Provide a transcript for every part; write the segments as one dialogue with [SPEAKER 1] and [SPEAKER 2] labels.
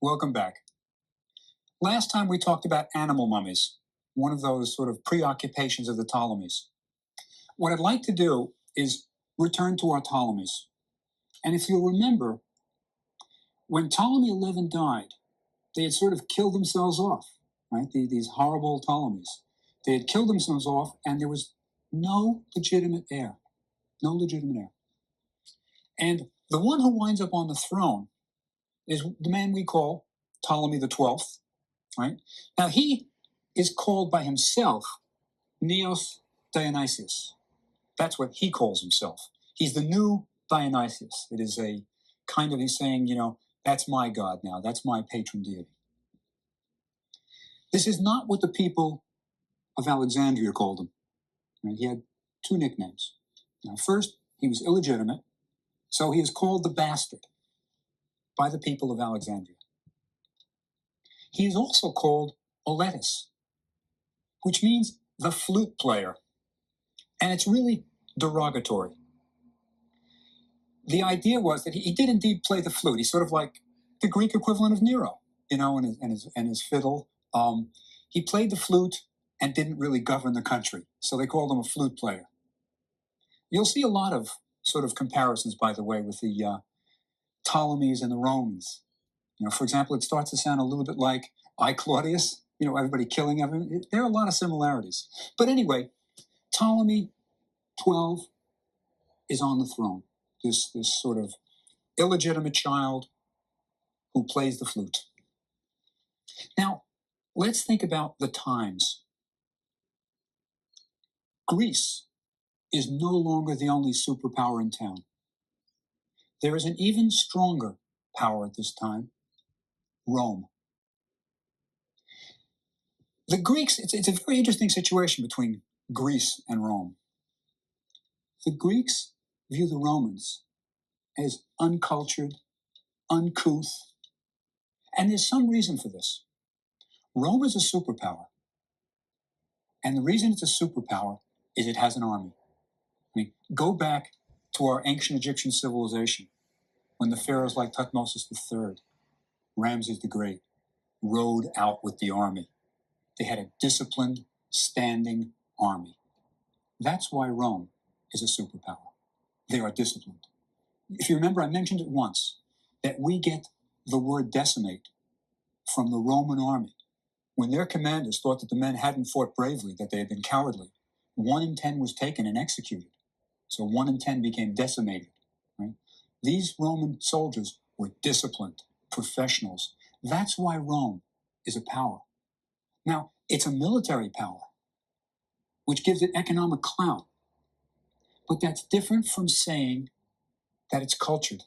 [SPEAKER 1] Welcome back. Last time we talked about animal mummies, one of those sort of preoccupations of the Ptolemies. What I'd like to do is return to our Ptolemies. And if you'll remember, when Ptolemy XI died, they had sort of killed themselves off, right? These horrible Ptolemies. They had killed themselves off, and there was no legitimate heir. No legitimate heir. And the one who winds up on the throne is the man we call Ptolemy XII, right? Now, he is called by himself Neos Dionysius. That's what he calls himself. He's the new Dionysius. It is a kind of, he's saying, that's my God now. That's my patron deity. This is not what the people of Alexandria called him. Right? He had two nicknames. Now, first, he was illegitimate, so he is called the bastard by the people of Alexandria. He is also called Oletus, which means the flute player, and it's really derogatory. The idea was that he did indeed play the flute. He's sort of like the Greek equivalent of Nero, and his fiddle. He played the flute and didn't really govern the country, so they called him a flute player. You'll see a lot of sort of comparisons, by the way, with the Ptolemies and the Romans. For example, it starts to sound a little bit like I, Claudius, everybody killing everyone. There are a lot of similarities. But anyway, Ptolemy XII is on the throne, this sort of illegitimate child who plays the flute. Now, let's think about the times. Greece is no longer the only superpower in town. There is an even stronger power at this time, Rome. The Greeks, it's a very interesting situation between Greece and Rome. The Greeks view the Romans as uncultured, uncouth, and there's some reason for this. Rome is a superpower, and the reason it's a superpower is it has an army. Go back to our ancient Egyptian civilization when the pharaohs like Thutmose III, Ramses the Great, rode out with the army. They had a disciplined, standing army. That's why Rome is a superpower. They are disciplined. If you remember, I mentioned it once, that we get the word decimate from the Roman army. When their commanders thought that the men hadn't fought bravely, that they had been cowardly, 1 in 10 was taken and executed. So 1 in 10 became decimated. Right? These Roman soldiers were disciplined, professionals. That's why Rome is a power. Now, it's a military power, which gives it economic clout. But that's different from saying that it's cultured.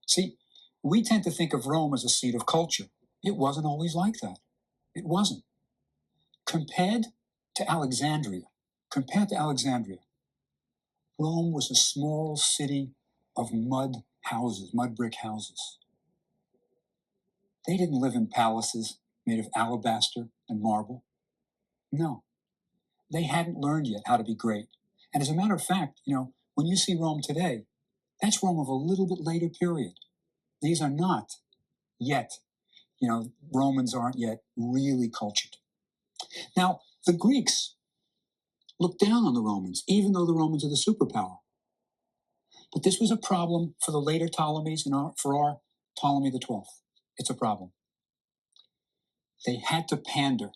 [SPEAKER 1] See, we tend to think of Rome as a seat of culture. It wasn't always like that. It wasn't. Compared to Alexandria, Rome was a small city of mud brick houses. They didn't live in palaces made of alabaster and marble. No, they hadn't learned yet how to be great. And as a matter of fact, when you see Rome today, that's Rome of a little bit later period. These are not yet, Romans aren't yet really cultured. Now, the Greeks looked down on the Romans, even though the Romans are the superpower. But this was a problem for the later Ptolemies and for our Ptolemy XII. It's a problem. They had to pander.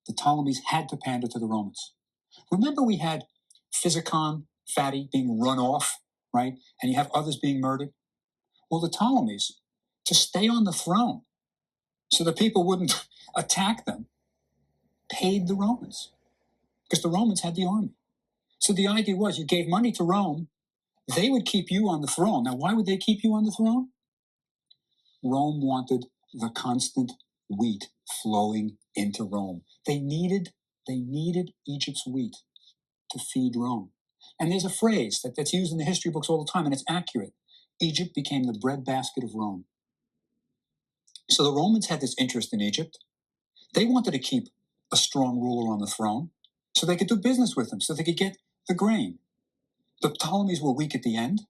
[SPEAKER 1] The Ptolemies had to pander to the Romans. Remember we had Physicon, Fatty, being run off, right? And you have others being murdered. Well, the Ptolemies, to stay on the throne so the people wouldn't attack them, paid the Romans because the Romans had the army. So the idea was you gave money to Rome, they would keep you on the throne. Now, why would they keep you on the throne? Rome wanted the constant wheat flowing into Rome. They needed Egypt's wheat to feed Rome. And there's a phrase that's used in the history books all the time, and it's accurate. Egypt became the breadbasket of Rome. So the Romans had this interest in Egypt. They wanted to keep a strong ruler on the throne so they could do business with him, so they could get the grain. The Ptolemies were weak at the end,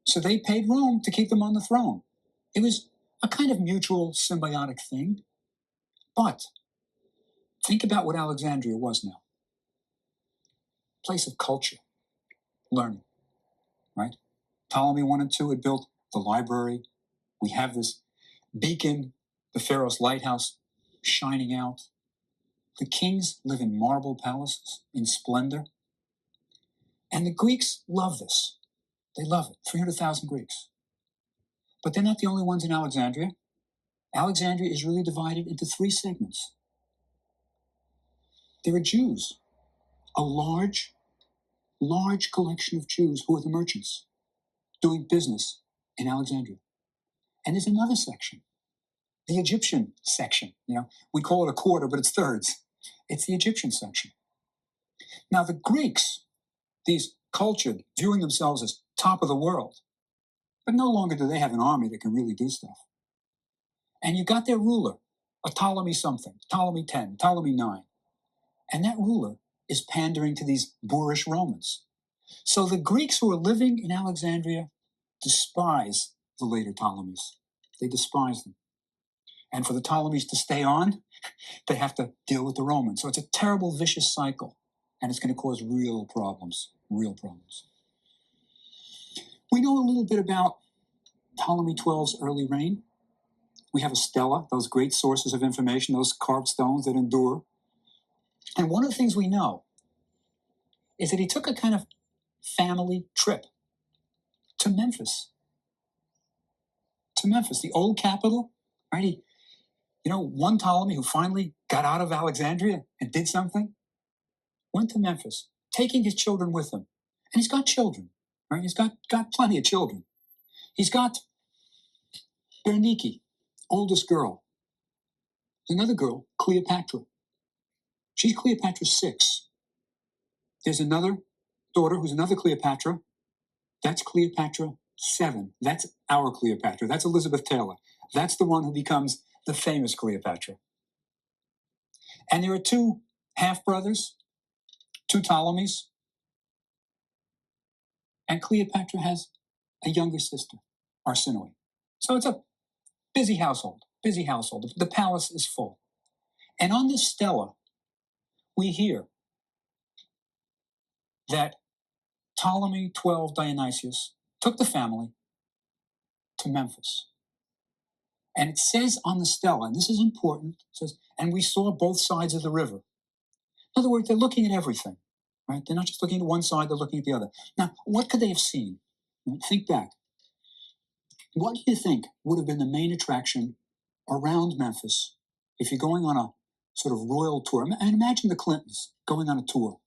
[SPEAKER 1] so they paid Rome to keep them on the throne. It was a kind of mutual symbiotic thing. But think about what Alexandria was now. Place of culture, learning, right? Ptolemy 1 and 2 had built the library. We have this beacon, the Pharaoh's lighthouse, shining out. The kings live in marble palaces in splendor. And the Greeks love this. They love it. 300,000 Greeks. But they're not the only ones in Alexandria. Alexandria is really divided into 3 segments. There are Jews, a large collection of Jews who are the merchants doing business in Alexandria. And there's another section, the Egyptian section. We call it a quarter, but it's thirds. It's the Egyptian section. Now, the Greeks, these cultured, viewing themselves as top of the world, but no longer do they have an army that can really do stuff. And you got their ruler, a Ptolemy something, Ptolemy 10, Ptolemy 9. And that ruler is pandering to these boorish Romans. So the Greeks who are living in Alexandria despise the later Ptolemies. They despise them. And for the Ptolemies to stay on, they have to deal with the Romans. So it's a terrible, vicious cycle. And it's going to cause real problems. We know a little bit about Ptolemy XII's early reign. We have a stela, those great sources of information, those carved stones that endure. And one of the things we know is that he took a kind of family trip to Memphis. The old capital, right? One Ptolemy who finally got out of Alexandria and did something, went to Memphis, taking his children with him. And he's got children, right? He's got plenty of children. He's got Bernike, oldest girl. There's another girl, Cleopatra. She's Cleopatra 6. There's another daughter who's another Cleopatra. That's Cleopatra 7. That's our Cleopatra. That's Elizabeth Taylor. That's the one who becomes the famous Cleopatra. And there are 2 half-brothers, 2 Ptolemies. And Cleopatra has a younger sister, Arsinoe. So it's a busy household. The palace is full. And on this stela, we hear that Ptolemy 12 Dionysius took the family to Memphis. And it says on the stela, and this is important, it says, and we saw both sides of the river. In other words, they're looking at everything, right? They're not just looking at one side, they're looking at the other. Now, what could they have seen? Think back. What do you think would have been the main attraction around Memphis if you're going on a sort of royal tour? And imagine the Clintons going on a tour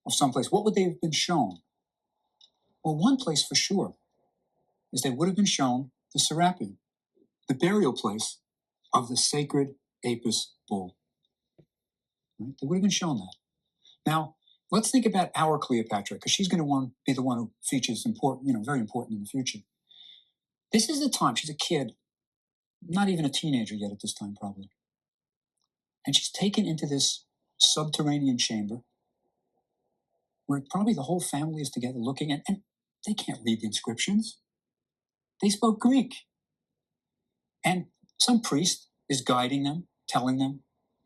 [SPEAKER 1] of someplace. What would they have been shown? Well, one place for sure is they would have been shown the Serapeum, the burial place of the sacred Apis bull. Right? They would have been shown that. Now, let's think about our Cleopatra, because she's going to be the one who features very important in the future. This is the time, she's a kid, not even a teenager yet at this time, probably. And she's taken into this subterranean chamber where probably the whole family is together looking at, and they can't read the inscriptions. They spoke Greek. And some priest is guiding them, telling them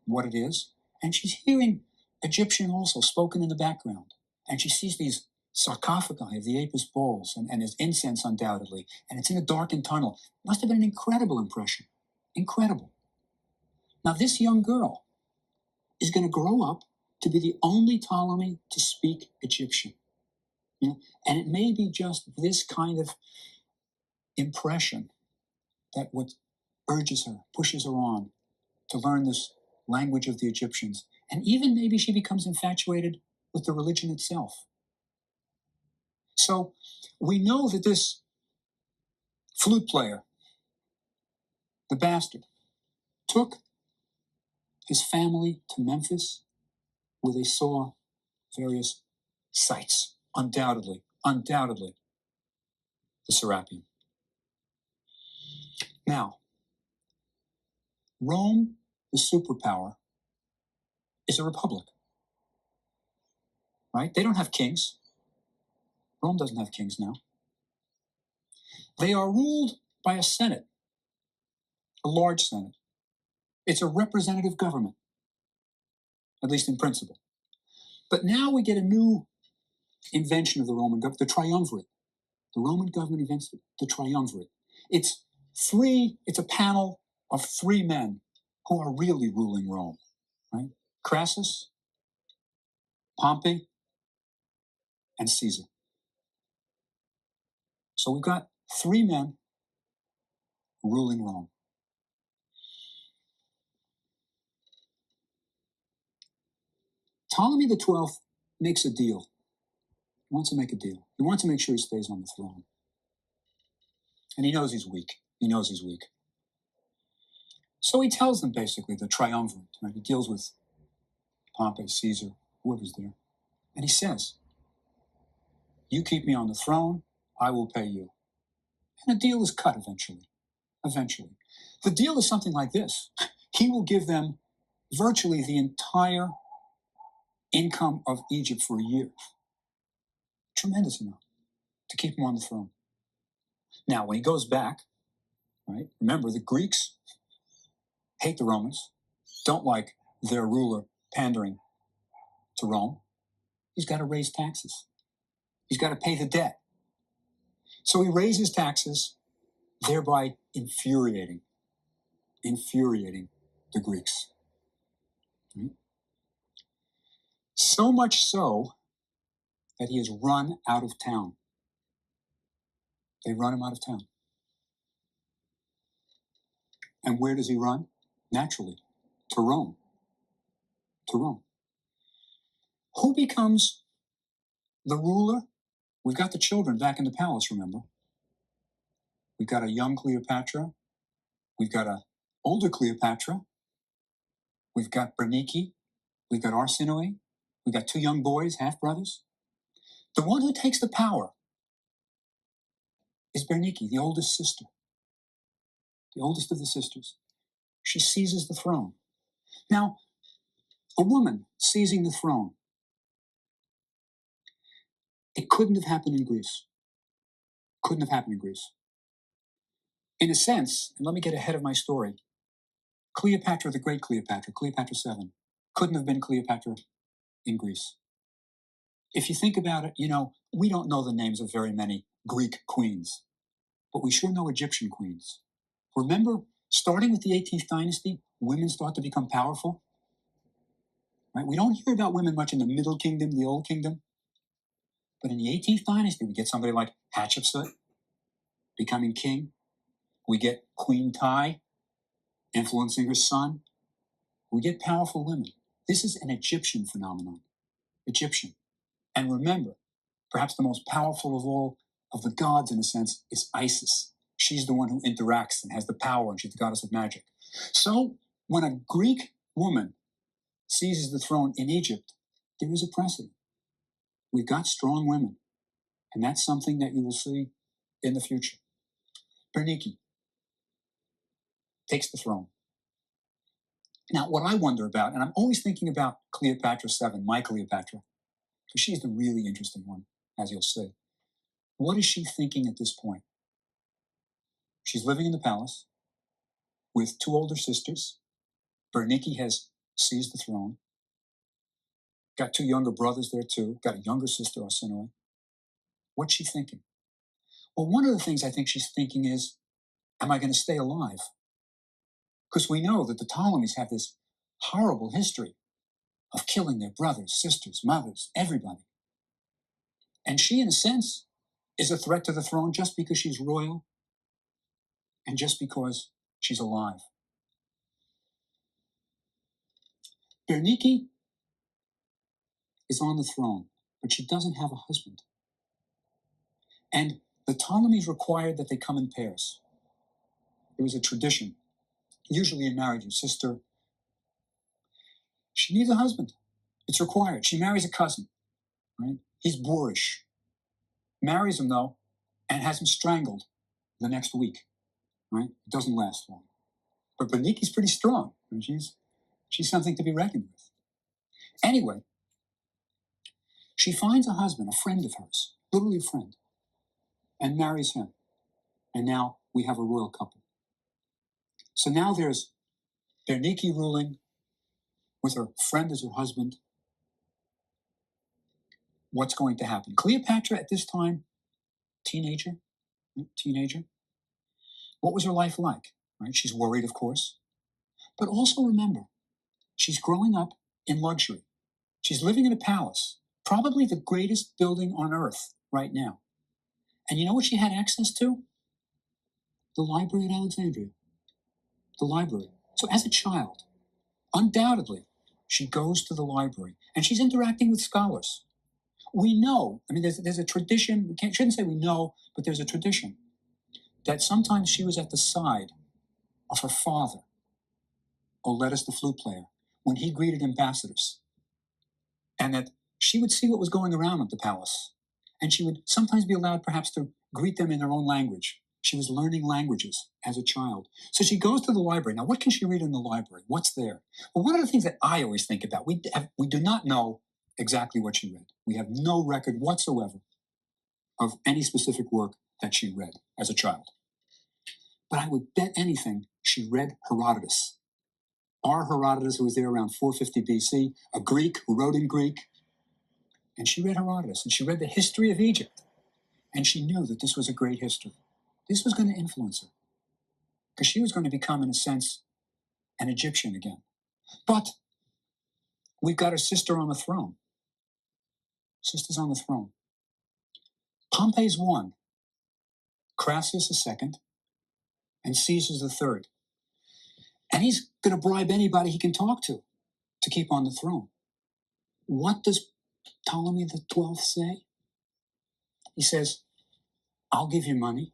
[SPEAKER 1] what it is. And she's hearing Egyptian also spoken in the background. And she sees these sarcophagi of the Apis bulls, and there's incense undoubtedly. And it's in a darkened tunnel. Must have been an incredible impression. Incredible. Now, this young girl is going to grow up to be the only Ptolemy to speak Egyptian. And it may be just this kind of impression that what urges her, pushes her on to learn this language of the Egyptians. And even maybe she becomes infatuated with the religion itself. So we know that this flute player, the bastard, took his family to Memphis, where they saw various sights, undoubtedly, the Serapeum. Now, Rome, the superpower, is a republic, right? They don't have kings. Rome doesn't have kings now. They are ruled by a senate, a large Senate. It's a representative government, at least in principle. But now we get a new invention of the Roman government, the triumvirate. The Roman government invents the triumvirate. It's a panel of three men who are really ruling Rome, right? Crassus, Pompey, and Caesar. So we've got three men ruling Rome. Ptolemy the 12th makes a deal. He wants to make a deal. He wants to make sure he stays on the throne. And he knows he's weak. So he tells them basically the triumvirate, right? He deals with Pompey, Caesar, whoever's there. And he says, you keep me on the throne, I will pay you. And a deal is cut eventually. The deal is something like this. He will give them virtually the entire income of Egypt for a year. Tremendous amount to keep him on the throne. Now, when he goes back, right, remember the Greeks hate the Romans, don't like their ruler pandering to Rome. He's got to raise taxes. He's got to pay the debt. So he raises taxes, thereby infuriating the Greeks. Right? So much so that he is run out of town. They run him out of town. And where does he run? Naturally, to Rome. Who becomes the ruler? We've got the children back in the palace, remember? We've got a young Cleopatra. We've got an older Cleopatra. We've got Bernice. We've got Arsinoe. We've got two young boys, half-brothers. The one who takes the power is Bernice, the oldest sister. The oldest of the sisters. She seizes the throne. Now, a woman seizing the throne, it couldn't have happened in Greece. In a sense, and let me get ahead of my story, Cleopatra the Great, Cleopatra 7, couldn't have been Cleopatra in Greece. If you think about it, we don't know the names of very many Greek queens, but we sure know Egyptian queens. Remember, starting with the 18th dynasty, women start to become powerful. Right? We don't hear about women much in the Middle Kingdom, the Old Kingdom. But in the 18th dynasty, we get somebody like Hatshepsut becoming king. We get Queen Tai influencing her son. We get powerful women. This is an Egyptian phenomenon. Egyptian. And remember, perhaps the most powerful of all of the gods, in a sense, is Isis. She's the one who interacts and has the power, and she's the goddess of magic. So when a Greek woman seizes the throne in Egypt, there is a precedent. We've got strong women, and that's something that you will see in the future. Bernice takes the throne. Now, what I wonder about, and I'm always thinking about Cleopatra 7, my Cleopatra, because she's the really interesting one, as you'll see. What is she thinking at this point? She's living in the palace with two older sisters. Bernice has seized the throne. Got two younger brothers there too. Got a younger sister, Arsinoe. What's she thinking? Well, one of the things I think she's thinking is, am I going to stay alive? Because we know that the Ptolemies have this horrible history of killing their brothers, sisters, mothers, everybody. And she, in a sense, is a threat to the throne just because she's royal and just because she's alive. Bernice is on the throne, but she doesn't have a husband. And the Ptolemies required that they come in pairs. It was a tradition. Usually you married your sister. She needs a husband. It's required. She marries a cousin, right? He's boorish. Marries him, though, and has him strangled the next week, right? It doesn't last long. But Bernice's pretty strong. And she's something to be reckoned with. Anyway, she finds a husband, a friend of hers, literally a friend, and marries him. And now we have a royal couple. So now there's Bernike ruling with her friend as her husband. What's going to happen? Cleopatra at this time, teenager. What was her life like? Right? She's worried, of course. But also remember, she's growing up in luxury. She's living in a palace, probably the greatest building on earth right now. And you know what she had access to? The library at Alexandria. The library. So as a child, undoubtedly, she goes to the library and she's interacting with scholars. We know, I mean, there's a tradition, shouldn't say we know, but there's a tradition that sometimes she was at the side of her father, Oletus the flute player, when he greeted ambassadors, and that she would see what was going around at the palace, and she would sometimes be allowed perhaps to greet them in their own language. She was learning languages as a child. So she goes to the library. Now, what can she read in the library? What's there? Well, one of the things that I always think about, we do not know exactly what she read. We have no record whatsoever of any specific work that she read as a child. But I would bet anything she read Herodotus. Our Herodotus, who was there around 450 BC, a Greek who wrote in Greek. And she read Herodotus, and she read the history of Egypt. And she knew that this was a great history. This was going to influence her, because she was going to become, in a sense, an Egyptian again. But we've got her sister on the throne. Sister's on the throne. Pompey's one, Crassus is second, and Caesar's the third. And he's going to bribe anybody he can talk to keep on the throne. What does Ptolemy the 12th say? He says, I'll give you money.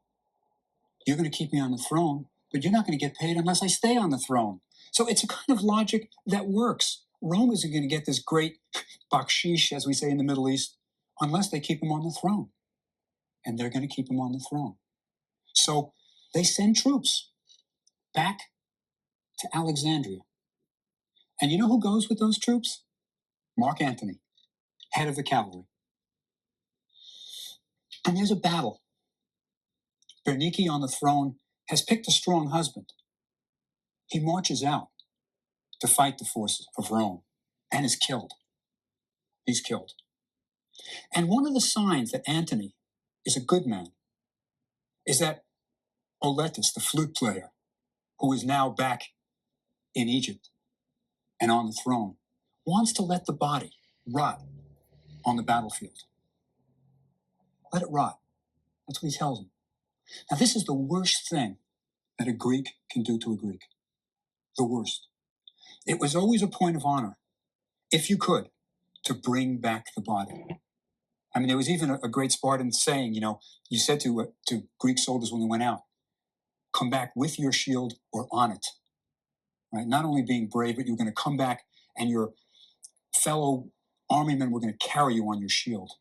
[SPEAKER 1] You're going to keep me on the throne, but you're not going to get paid unless I stay on the throne. So it's a kind of logic that works. Rome isn't going to get this great bakshish, as we say in the Middle East, unless they keep him on the throne. And they're going to keep him on the throne. So they send troops back to Alexandria. And you know who goes with those troops? Mark Antony, head of the cavalry. And there's a battle. Bernike on the throne has picked a strong husband. He marches out to fight the forces of Rome and is killed. He's killed. And one of the signs that Antony is a good man is that Oletus, the flute player, who is now back in Egypt and on the throne, wants to let the body rot on the battlefield. Let it rot. That's what he tells him. Now, this is the worst thing that a Greek can do to a Greek. The worst. It was always a point of honor, if you could, to bring back the body. I mean, there was even a great Spartan saying, you said to Greek soldiers when they went out, come back with your shield or on it. Right? Not only being brave, but you're going to come back and your fellow army men were going to carry you on your shield.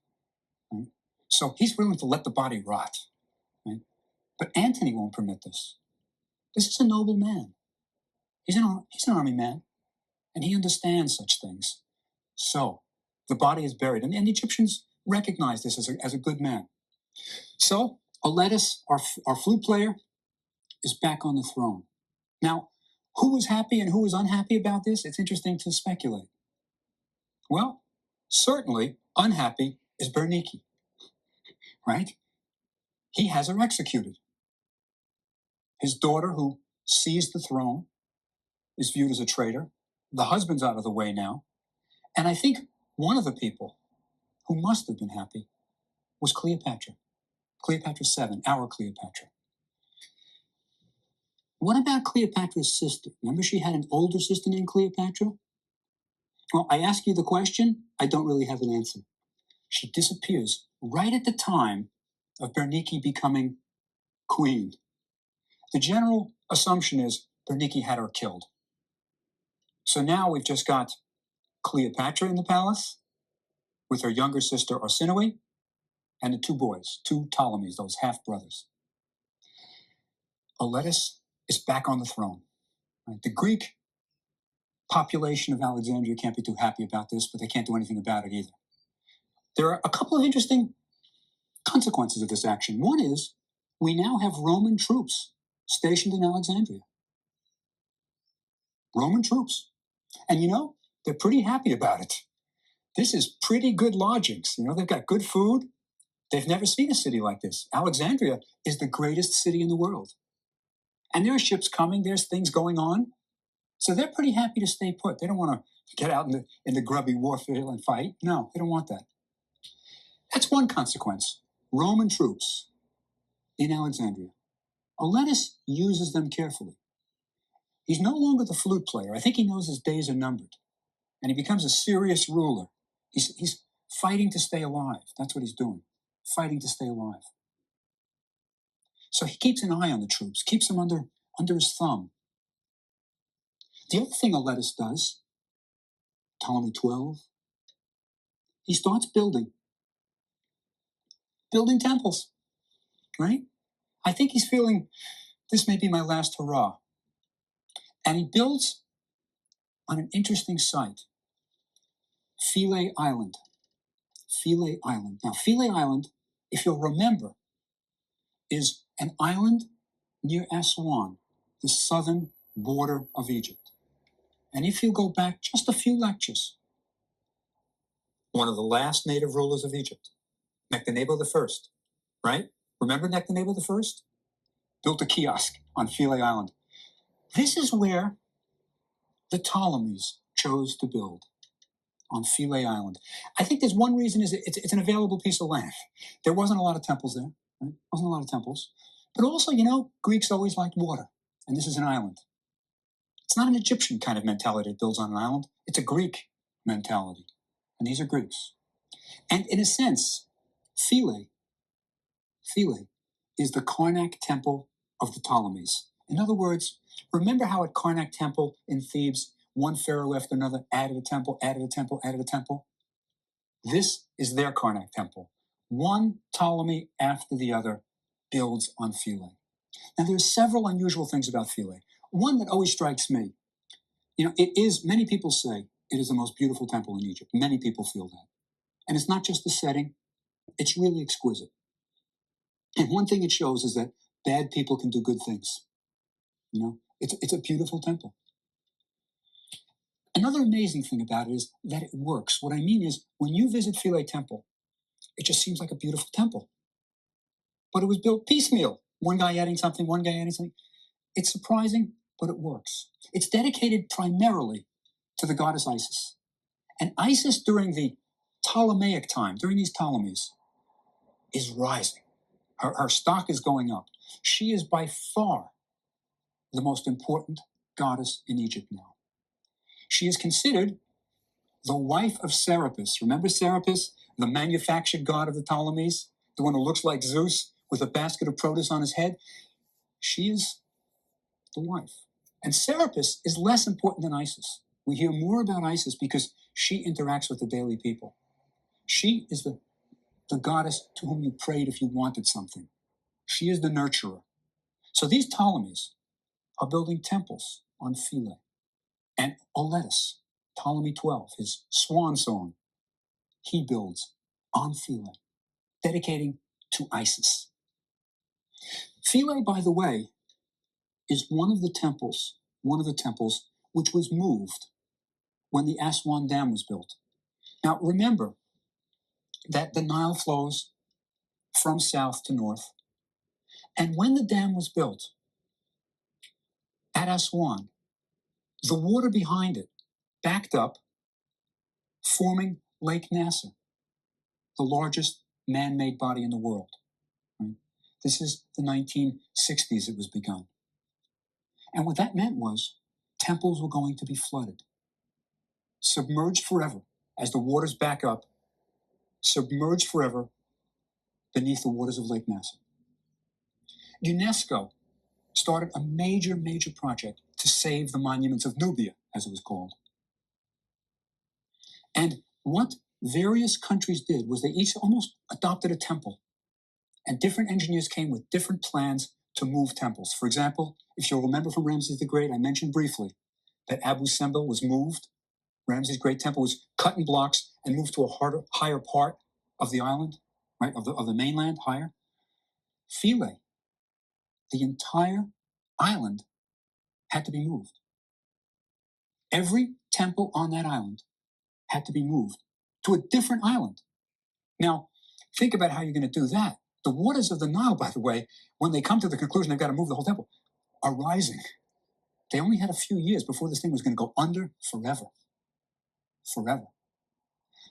[SPEAKER 1] Right? So he's willing to let the body rot. Right? But Antony won't permit this. This is a noble man. He's an army man, and he understands such things. So the body is buried, and the Egyptians recognize this as a good man. So Oletus, our flute player, is back on the throne. Now, who was happy and who was unhappy about this? It's interesting to speculate. Well, certainly unhappy is Bernike, right? He has her executed. His daughter, who seized the throne, is viewed as a traitor. The husband's out of the way now. And I think one of the people who must have been happy was Cleopatra. Cleopatra 7, our Cleopatra. What about Cleopatra's sister? Remember she had an older sister named Cleopatra? Well, I ask you the question, I don't really have an answer. She disappears right at the time of Bernike becoming queen. The general assumption is Bernike had her killed. So now we've just got Cleopatra in the palace with her younger sister Arsinoe and the two boys, two Ptolemies, those half-brothers. Oletus is back on the throne. Right? The Greek population of Alexandria can't be too happy about this, but they can't do anything about it either. There are a couple of interesting consequences of this action. One is we now have Roman troops stationed in Alexandria. Roman troops. And you know, they're pretty happy about it. This is pretty good lodgings. You know, they've got good food. They've never seen a city like this. Alexandria is the greatest city in the world. And there are ships coming, there's things going on. So they're pretty happy to stay put. They don't want to get out in the grubby warfare and fight. No, they don't want that. That's one consequence. Roman troops in Alexandria. Oletus uses them carefully. He's no longer the flute player. I think he knows his days are numbered. And he becomes a serious ruler. He's fighting to stay alive. That's what he's doing, fighting to stay alive. So he keeps an eye on the troops, keeps them under his thumb. The other thing Oletus does, Ptolemy 12, he starts building temples, right? I think he's feeling, this may be my last hurrah. And he builds on an interesting site, Philae Island. Philae Island. Now, Philae Island, if you'll remember, is an island near Aswan, the southern border of Egypt. And if you go back just a few lectures, one of the last native rulers of Egypt, Nectanebo I, right? Remember Nectanebo I? Built a kiosk on Philae Island. This is where the Ptolemies chose to build, on Philae Island. I think there's one reason is it's an available piece of land. There wasn't a lot of temples there, right? Wasn't a lot of temples. But also, you know, Greeks always liked water, and this is an island. It's not an Egyptian kind of mentality that builds on an island. It's a Greek mentality, and these are Greeks. And in a sense, Philae is the Karnak temple of the Ptolemies. In other words, remember how at Karnak temple in Thebes, one pharaoh after another added a temple, added a temple, added a temple? This is their Karnak temple. One Ptolemy after the other builds on Philae. Now, there's several unusual things about Philae. One that always strikes me, you know, it is, many people say, it is the most beautiful temple in Egypt. Many people feel that. And it's not just the setting, it's really exquisite. And one thing it shows is that bad people can do good things. You know, it's a beautiful temple. Another amazing thing about it is that it works. What I mean is, when you visit Philae Temple, it just seems like a beautiful temple. But it was built piecemeal. One guy adding something, one guy adding something. It's surprising, but it works. It's dedicated primarily to the goddess Isis. And Isis, during the Ptolemaic time, during these Ptolemies, is rising. Her stock is going up. She is by far the most important goddess in Egypt now. She is considered the wife of Serapis. Remember Serapis, the manufactured god of the Ptolemies? The one who looks like Zeus with a basket of produce on his head? She is the wife. And Serapis is less important than Isis. We hear more about Isis because she interacts with the daily people. She is the goddess to whom you prayed if you wanted something. She is the nurturer. So these Ptolemies are building temples on Philae. And Oletus, Ptolemy 12, his swan song, he builds on Philae, dedicating to Isis. Philae, by the way, is one of the temples which was moved when the Aswan Dam was built. Now, remember that the Nile flows from south to north. And when the dam was built at Aswan, the water behind it backed up, forming Lake Nasser, the largest man-made body in the world. Right? This is the 1960s it was begun. And what that meant was temples were going to be flooded, submerged forever as the waters back up, submerged forever beneath the waters of Lake Nasser. UNESCO started a major project to save the monuments of Nubia, as it was called. And what various countries did was they each almost adopted a temple. And different engineers came with different plans to move temples. For example, if you'll remember from Ramses the Great, I mentioned briefly that Abu Simbel was moved. Ramses' great temple was cut in blocks and moved to a higher part of the island, right, of the mainland, higher. Philae, the entire island, had to be moved. every temple on that island had to be moved to a different island. Now, think about how you're going to do that. The waters of the Nile, by the way, when they come to the conclusion they've got to move the whole temple, are rising. They only had a few years before this thing was going to go under forever. Forever.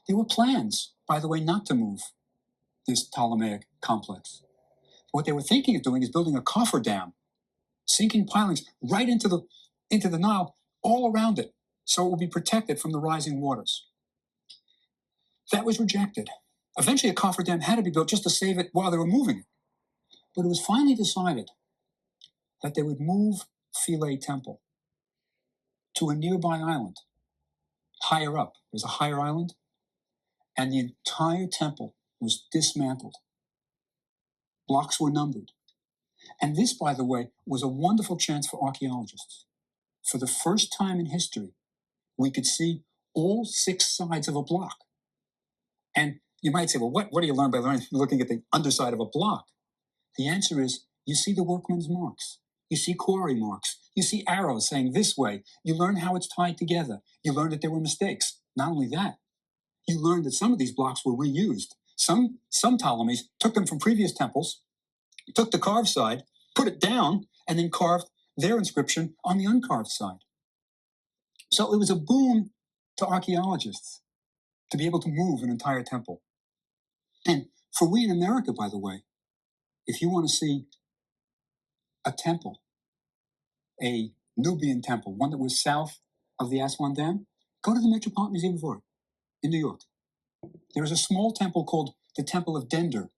[SPEAKER 1] There were plans, by the way, not to move this Ptolemaic complex. What they were thinking of doing is building a cofferdam, sinking pilings right into the Nile, all around it, so it would be protected from the rising waters. That was rejected. Eventually, a cofferdam had to be built just to save it while they were moving it. But it was finally decided that they would move Philae Temple to a nearby island, higher up. There's a higher island, and the entire temple was dismantled. Blocks were numbered. And this, by the way, was a wonderful chance for archaeologists. For the first time in history, we could see all 6 sides of a block. And you might say, well, what do you learn by looking at the underside of a block? The answer is, you see the workman's marks. You see quarry marks. You see arrows saying this way. You learn how it's tied together. You learn that there were mistakes. Not only that, you learn that some of these blocks were reused. Some Ptolemies took them from previous temples, took the carved side, put it down, and then carved their inscription on the uncarved side. So it was a boon to archaeologists to be able to move an entire temple. And for we in America, by the way, if you want to see a temple, a Nubian temple, one that was south of the Aswan Dam, go to the Metropolitan Museum of Art in New York. There is a small temple called the Temple of Dender.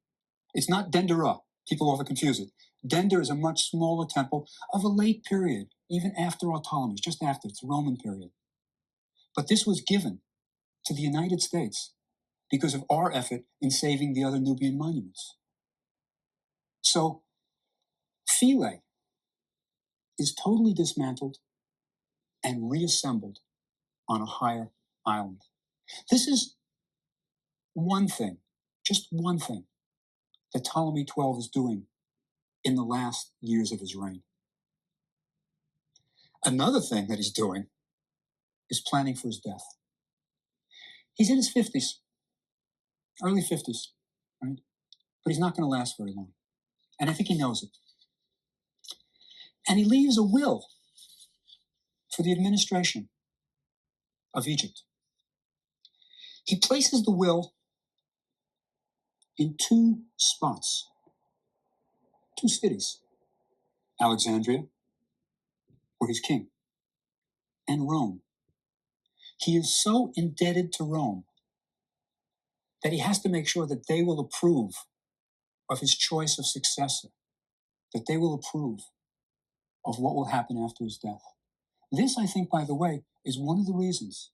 [SPEAKER 1] It's not Dendera. People often confuse it. Dender is a much smaller temple of a late period, even after our Ptolemies, just after. It's a Roman period. But this was given to the United States because of our effort in saving the other Nubian monuments. So, Philae is totally dismantled and reassembled on a higher island. This is one thing, just one thing, that Ptolemy XII is doing in the last years of his reign. Another thing that he's doing is planning for his death. He's in his 50s, early 50s, right? But he's not going to last very long. And I think he knows it. And he leaves a will for the administration of Egypt. He places the will in 2 spots, 2 cities, Alexandria, where he's king, and Rome. He is so indebted to Rome that he has to make sure that they will approve of his choice of successor, that they will approve of what will happen after his death. This, I think, by the way, is one of the reasons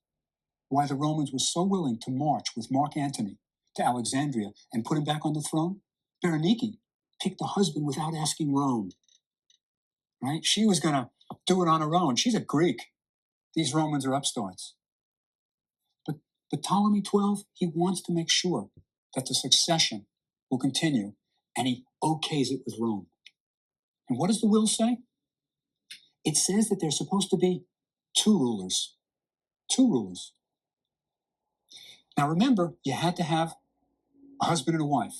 [SPEAKER 1] why the Romans were so willing to march with Mark Antony to Alexandria and put him back on the throne. Berenike picked the husband without asking Rome, right? She was going to do it on her own. She's a Greek. These Romans are upstarts. But Ptolemy XII, he wants to make sure that the succession will continue, and he okays it with Rome. And what does the will say? It says that there's supposed to be 2 rulers. 2 rulers. Now remember, you had to have a husband and a wife.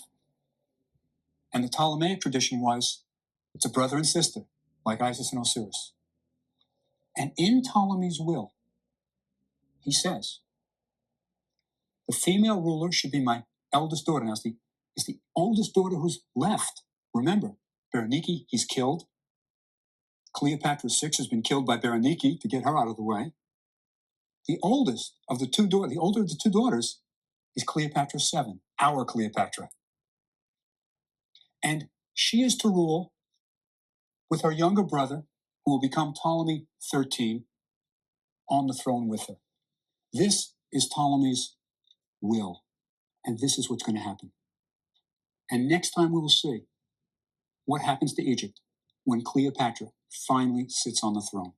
[SPEAKER 1] And the Ptolemaic tradition was, it's a brother and sister, like Isis and Osiris. And in Ptolemy's will, he says, the female ruler should be my eldest daughter. Now, it's the oldest daughter who's left. Remember, Berenike, he's killed. Cleopatra VI has been killed by Berenike to get her out of the way. The oldest of the 2 daughters, the older of the 2 daughters, is Cleopatra VII, our Cleopatra. And she is to rule with her younger brother, who will become Ptolemy XIII, on the throne with her. This is Ptolemy's will, and this is what's going to happen. And next time we will see what happens to Egypt when Cleopatra finally sits on the throne.